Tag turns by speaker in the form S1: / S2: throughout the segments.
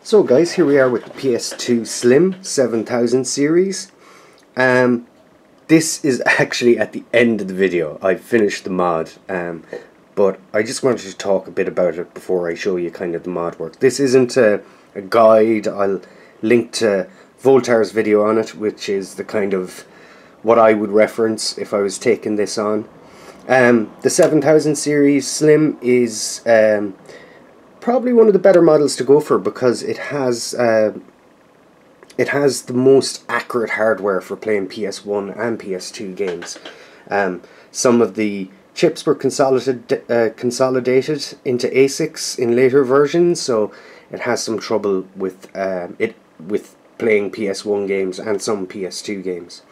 S1: So guys, here we are with the PS2 Slim 7000 series. This is actually at the end of the video. I've finished the mod, but I just wanted to talk a bit about it before I show you kind of the mod work. This isn't a guide. I'll link to Voltaire's video on it, which is the kind of what I would reference if I was taking this on. The 7000 series Slim is probably one of the better models to go for because it has the most accurate hardware for playing PS1 and PS2 games. Some of the chips were consolidated into ASICs in later versions, so it has some trouble with playing PS1 games and some PS2 games.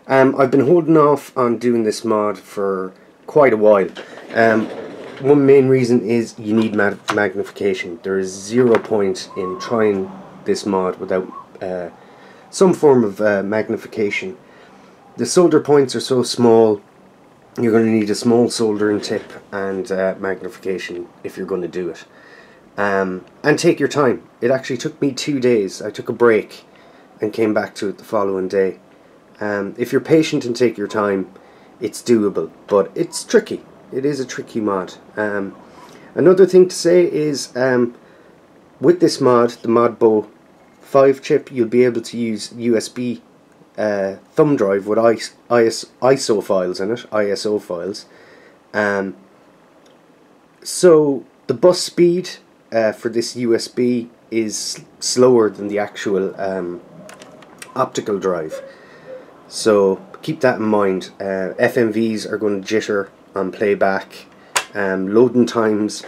S1: I've been holding off on doing this mod for quite a while. One main reason is you need magnification. There is 0 point in trying this mod without some form of magnification. The solder points are so small, you're going to need a small soldering tip and magnification if you're going to do it. And take your time. It actually took me 2 days. I took a break and came back to it the following day. If you're patient and take your time, it's doable, but it's tricky. It is a tricky mod. Another thing to say is with this mod, the MODBO 5 chip, you'll be able to use USB thumb drive with ISO files in it, ISO files. So the bus speed for this USB is slower than the actual optical drive. So keep that in mind. FMVs are going to jitter on playback. Loading times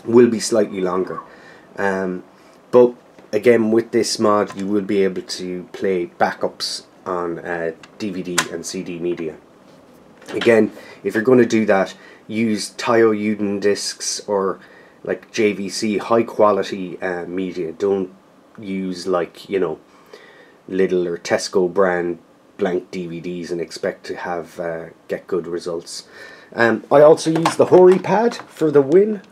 S1: will be slightly longer. But again, with this mod you will be able to play backups on DVD and CD media. Again, if you're going to do that, use Taio Yuden discs or like JVC high quality media. Don't use, like, you know, Lidl or Tesco brand blank DVDs and expect to have get good results. I also use the Hori pad for the win.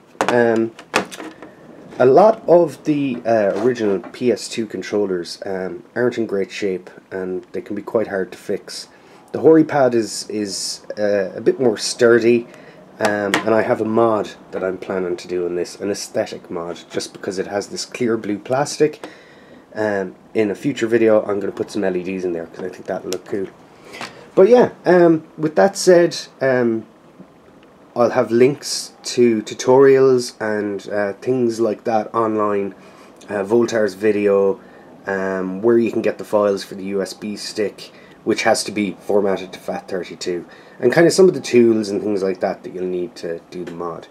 S1: A lot of the original PS2 controllers aren't in great shape and they can be quite hard to fix. The Hori pad is a bit more sturdy, and I have a mod that I'm planning to do on this, an aesthetic mod, just because it has this clear blue plastic. In a future video I'm going to put some LEDs in there because I think that'll look cool. But yeah, with that said, I'll have links to tutorials and things like that online, Voltaire's video, where you can get the files for the USB stick, which has to be formatted to FAT32, and kind of some of the tools and things like that that you'll need to do the mod.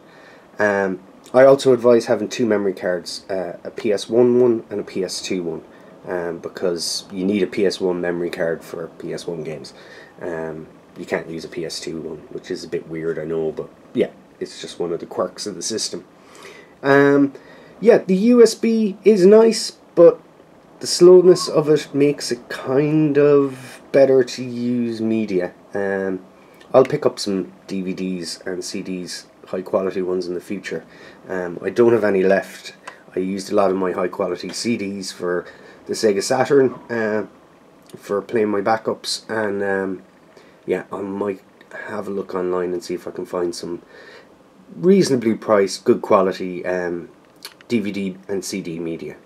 S1: I also advise having 2 memory cards, a PS1 one and a PS2 one, because you need a PS1 memory card for PS1 games. You can't use a PS2 one, which is a bit weird, I know, but yeah, it's just one of the quirks of the system. Yeah, the USB is nice, but the slowness of it makes it kind of better to use media. I'll pick up some DVDs and CDs, high quality ones, in the future. I don't have any left. I used a lot of my high quality CDs for the Sega Saturn for playing my backups, and yeah, I might have a look online and see if I can find some reasonably priced, good quality DVD and CD media.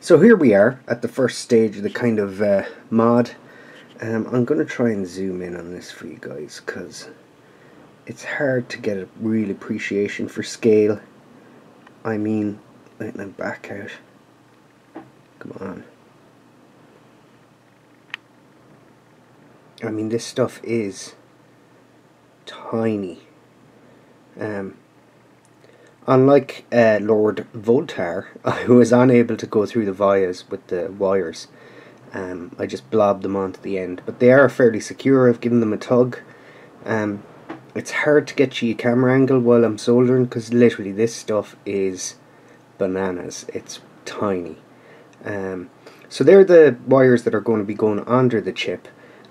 S1: So here we are at the first stage of the kind of mod. I'm going to try and zoom in on this for you guys, because it's hard to get a real appreciation for scale. I mean, let me back out. Come on. I mean, this stuff is tiny. Unlike Lord Voltaire, I was unable to go through the vias with the wires. I just blobbed them onto the end, but they are fairly secure. I've given them a tug. It's hard to get you a camera angle while I'm soldering, because literally this stuff is bananas. It's tiny. So they're the wires that are going to be going under the chip.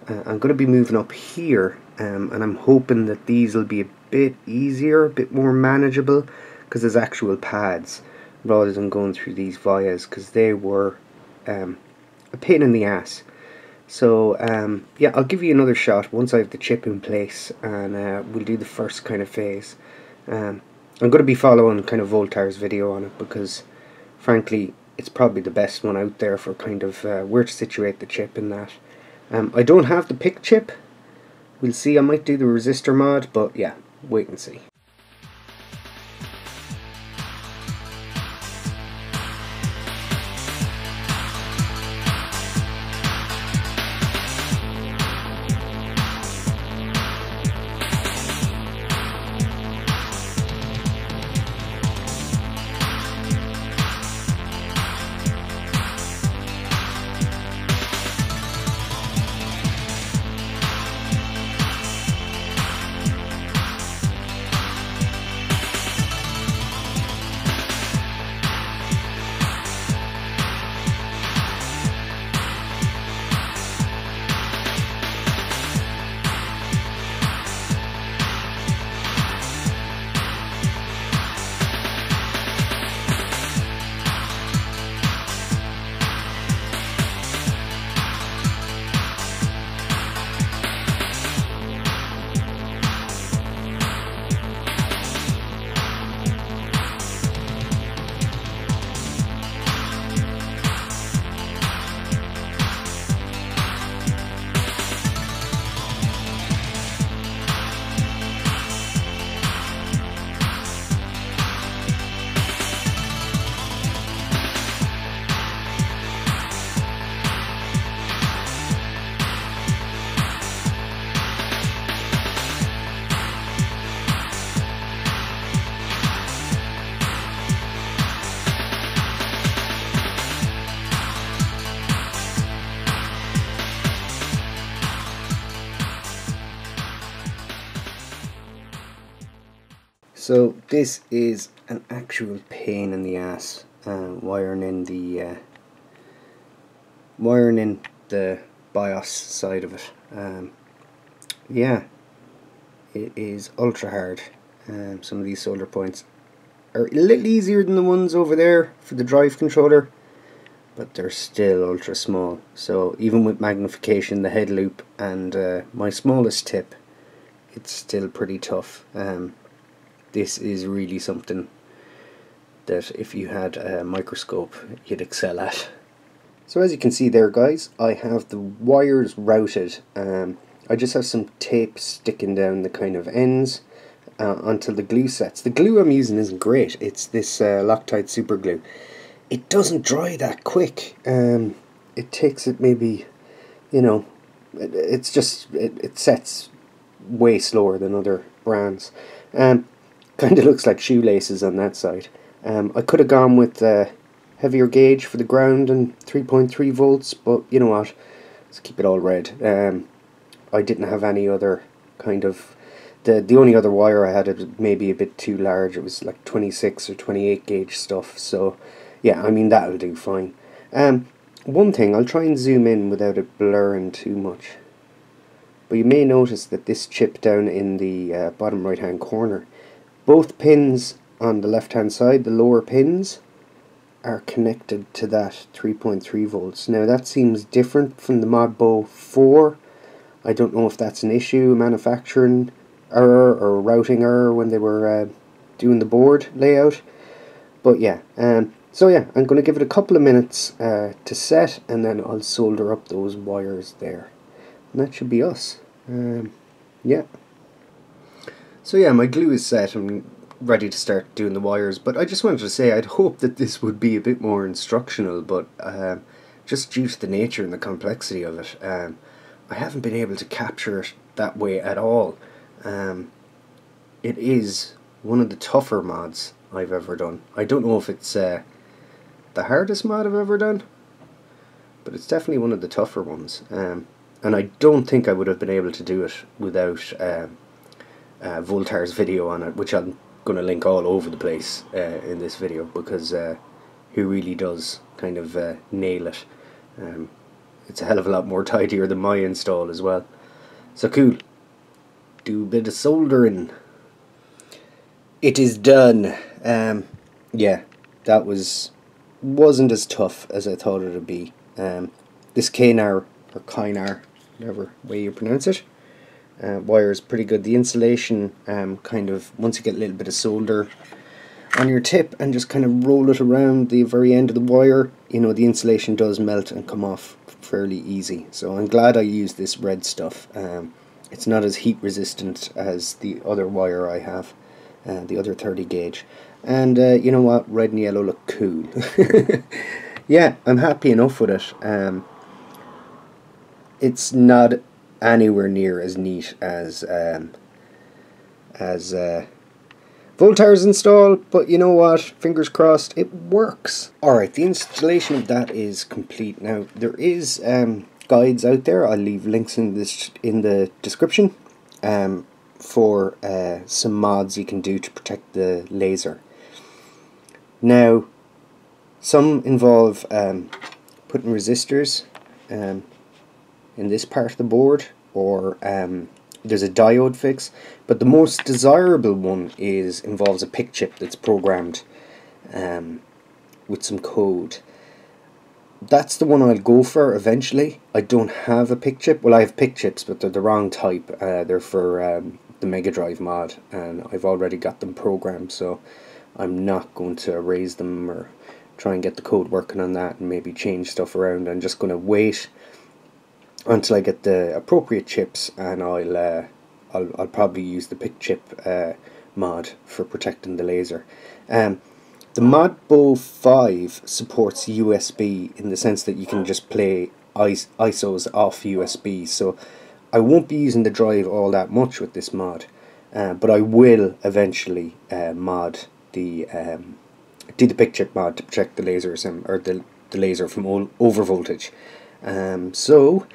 S1: I'm going to be moving up here, and I'm hoping that these will be a bit easier, a bit more manageable, because there's actual pads rather than going through these vias, because they were a pain in the ass. So yeah, I'll give you another shot once I have the chip in place, and we'll do the first kind of phase. I'm going to be following kind of Voltaire's video on it, because frankly it's probably the best one out there for kind of where to situate the chip in that. I don't have the pick chip. We'll see, I might do the resistor mod, but yeah, wait and see. So this is an actual pain in the ass, wiring in the BIOS side of it. Yeah, it is ultra hard. Some of these solder points are a little easier than the ones over there for the drive controller, but they're still ultra small. So even with magnification, the head loop, and my smallest tip, it's still pretty tough. This is really something that if you had a microscope you'd excel at. So as you can see there guys, I have the wires routed. I just have some tape sticking down the kind of ends until the glue sets. The glue I'm using isn't great. It's this Loctite super glue. It doesn't dry that quick. It takes it maybe, you know, it sets way slower than other brands. Kind of looks like shoelaces on that side. I could have gone with heavier gauge for the ground and 3.3 volts, but you know what, let's keep it all red. I didn't have any other kind of, the only other wire I had, it was maybe a bit too large. It was like 26 or 28 gauge stuff, so yeah, I mean that'll do fine. One thing, I'll try and zoom in without it blurring too much, but you may notice that this chip down in the bottom right hand corner, both pins on the left hand side, the lower pins, are connected to that 3.3 volts. Now that seems different from the MODBO 4. I don't know if that's an issue, a manufacturing error or routing error when they were doing the board layout. But yeah, so yeah, I'm going to give it a couple of minutes to set, and then I'll solder up those wires there. And that should be us. Yeah. So yeah, my glue is set. I'm ready to start doing the wires, but I just wanted to say I'd hoped that this would be a bit more instructional, but just due to the nature and the complexity of it, I haven't been able to capture it that way at all. It is one of the tougher mods I've ever done. I don't know if it's the hardest mod I've ever done, but it's definitely one of the tougher ones. And I don't think I would have been able to do it without Voltar's video on it, which I'm going to link all over the place in this video, because he really does kind of nail it. It's a hell of a lot more tidier than my install as well. So cool. Do a bit of soldering. It is done. Yeah, that wasn't as tough as I thought it would be. This Kynar, or Kynar, whatever way you pronounce it, wire is pretty good. The insulation, kind of, once you get a little bit of solder on your tip and just kind of roll it around the very end of the wire, you know, the insulation does melt and come off fairly easy. So I'm glad I used this red stuff. It's not as heat resistant as the other wire I have, the other 30 gauge. And you know what, red and yellow look cool. Yeah, I'm happy enough with it. It's not anywhere near as neat as Voltar's install, but you know what, fingers crossed, it works. Alright, the installation of that is complete. Now, there is guides out there. I'll leave links in the description for some mods you can do to protect the laser. Now, some involve putting resistors in this part of the board, or there's a diode fix, but the most desirable one involves a PIC chip that's programmed with some code. That's the one I'll go for eventually. I don't have a PIC chip. Well, I have PIC chips, but they're the wrong type. They're for the Mega Drive mod, and I've already got them programmed, so I'm not going to erase them or try and get the code working on that and maybe change stuff around. I'm just going to wait until I get the appropriate chips, and I'll probably use the PIC chip mod for protecting the laser. The MODBO 5 supports USB in the sense that you can just play ISOs off USB, so I won't be using the drive all that much with this mod, but I will eventually do the PIC chip mod to protect the laser or the laser from overvoltage. So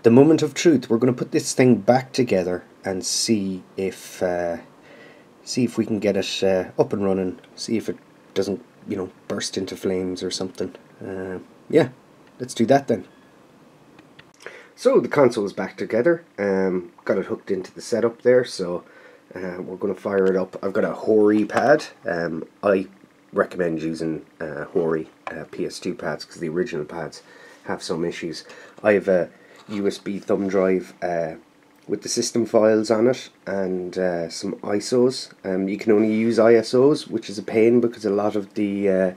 S1: the moment of truth, we're going to put this thing back together and see if we can get it up and running, see if it doesn't, you know, burst into flames or something. Yeah, let's do that then. So the console is back together. Got it hooked into the setup there, so we're going to fire it up. I've got a Hori pad. I recommend using Hori PS2 pads because the original pads have some issues. I have a USB thumb drive with the system files on it and some ISOs. You can only use ISOs, which is a pain because a lot of the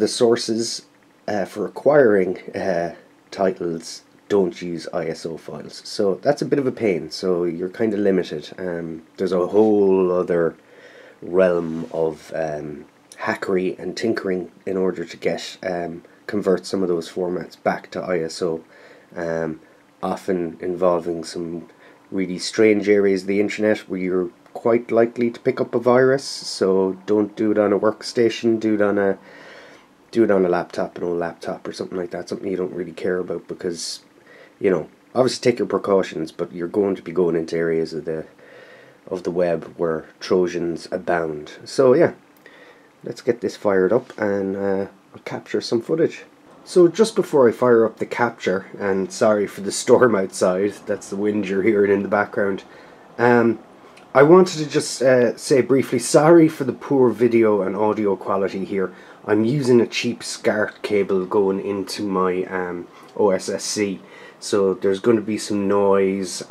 S1: sources for acquiring titles don't use ISO files, so that's a bit of a pain. So you're kind of limited. There's a whole other realm of hackery and tinkering in order to get convert some of those formats back to ISO. Often involving some really strange areas of the internet where you're quite likely to pick up a virus, so don't do it on a workstation, do it on a laptop, an old laptop or something like that, something you don't really care about, because, you know, obviously take your precautions, but you're going to be going into areas of the web where Trojans abound. So yeah, let's get this fired up and I'll capture some footage. So just before I fire up the capture, and sorry for the storm outside, that's the wind you're hearing in the background, I wanted to just say briefly sorry for the poor video and audio quality here. I'm using a cheap SCART cable going into my OSSC, so there's going to be some noise,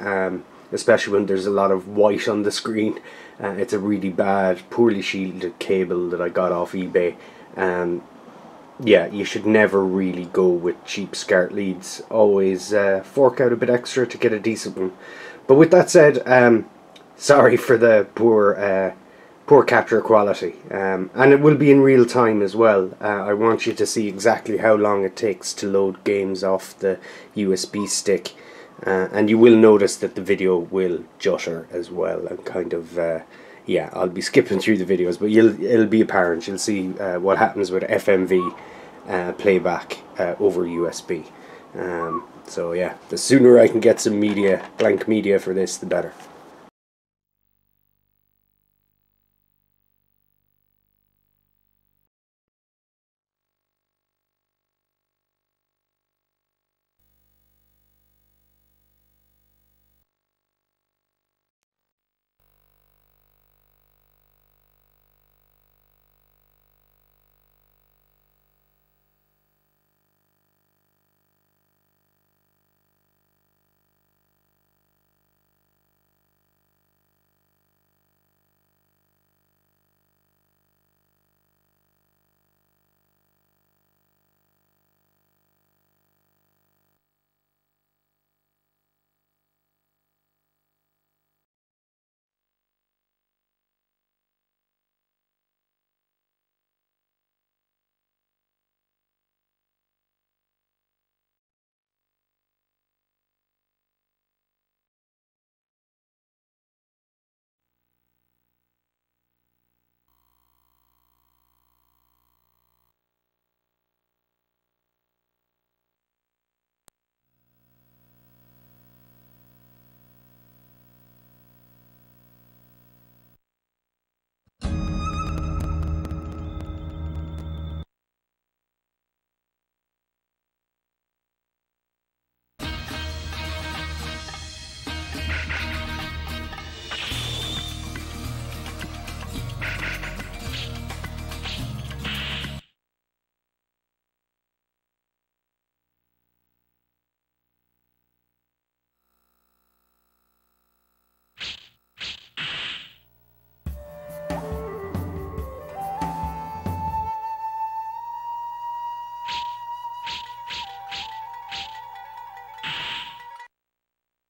S1: especially when there's a lot of white on the screen. It's a really bad, poorly shielded cable that I got off eBay. Yeah, you should never really go with cheap SCART leads. Always fork out a bit extra to get a decent one. But with that said, sorry for the poor capture quality, and it will be in real time as well. I want you to see exactly how long it takes to load games off the USB stick, and you will notice that the video will jutter as well, and kind of yeah, I'll be skipping through the videos, but it'll be apparent. You'll see what happens with FMV playback over USB. So yeah, the sooner I can get some media, blank media for this, the better.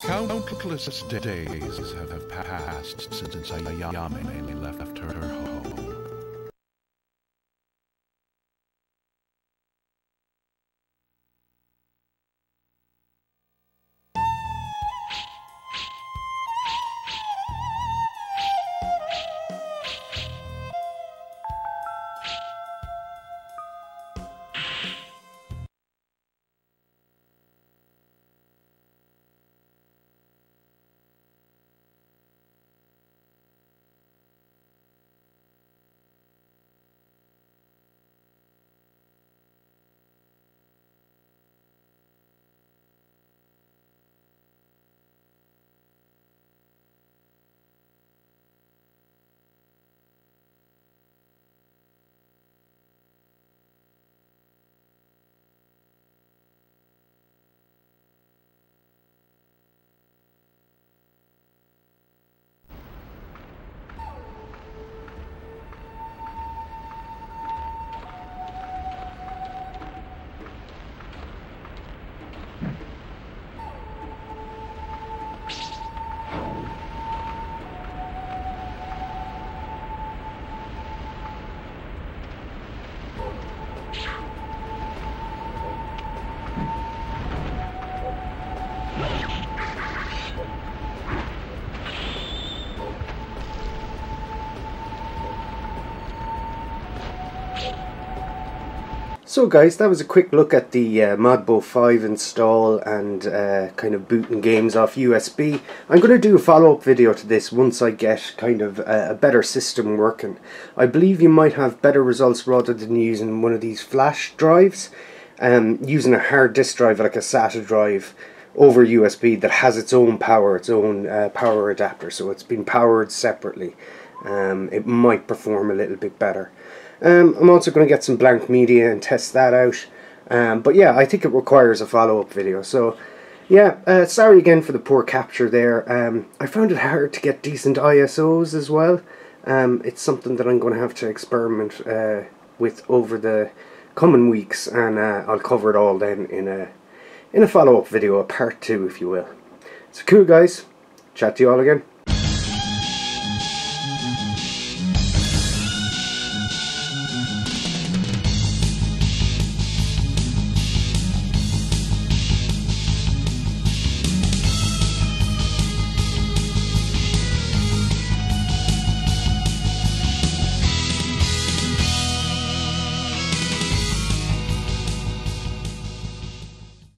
S2: Countless days have passed since Ayame left her home.
S1: So guys, that was a quick look at the MODBO 5 install and kind of booting games off USB. I'm going to do a follow-up video to this once I get kind of a better system working. I believe you might have better results rather than using one of these flash drives. Using a hard disk drive like a SATA drive over USB that has its own power, its own power adapter, so it's been powered separately. It might perform a little bit better. I'm also going to get some blank media and test that out. But yeah, I think it requires a follow-up video. So yeah, sorry again for the poor capture there. I found it hard to get decent ISOs as well. It's something that I'm going to have to experiment with over the coming weeks, and I'll cover it all then in a follow-up video, a part 2 if you will. So cool guys, chat to you all again.